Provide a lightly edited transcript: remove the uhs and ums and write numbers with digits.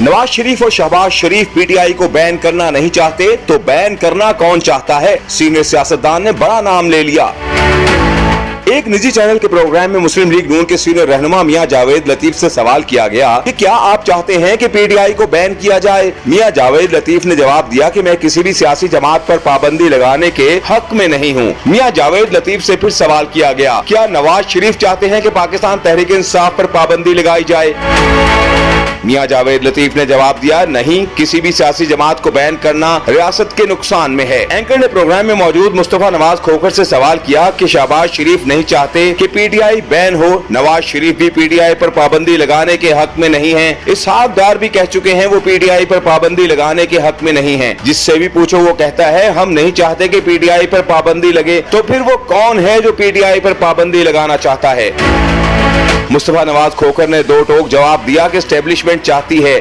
नवाज शरीफ और शहबाज शरीफ पीटीआई को बैन करना नहीं चाहते तो बैन करना कौन चाहता है? सीनियर सियासतदान ने बड़ा नाम ले लिया। एक निजी चैनल के प्रोग्राम में मुस्लिम लीग नून के सीनियर रहनुमा मियां जावेद लतीफ से सवाल किया गया कि क्या आप चाहते हैं कि पीटीआई को बैन किया जाए? मियां जावेद लतीफ ने जवाब दिया कि मैं किसी भी सियासी जमात पर पाबंदी लगाने के हक में नहीं हूं। मियां जावेद लतीफ से फिर सवाल किया गया, क्या नवाज शरीफ चाहते हैं कि पाकिस्तान तहरीक इंसाफ पर पाबंदी लगाई जाए? मियां जावेद लतीफ ने जवाब दिया, नहीं, किसी भी सियासी जमात को बैन करना रियासत के नुकसान में है। एंकर ने प्रोग्राम में मौजूद मुस्तफा नवाज खोखर से सवाल किया कि शहबाज शरीफ नहीं चाहते कि पीटीआई बैन हो, नवाज शरीफ भी पीटीआई पर पाबंदी लगाने के हक में नहीं हैं। इसहाक डार भी कह चुके हैं वो पीटीआई पर पाबंदी लगाने के हक में नहीं हैं। जिससे भी पूछो वो कहता है हम नहीं चाहते कि पीटीआई पर पाबंदी लगे। तो फिर वो कौन है जो पीटीआई पर पाबंदी लगाना चाहता है? मुस्तफा नवाज खोखर ने दो टोक जवाब दिया कि एस्टेब्लिशमेंट चाहती है।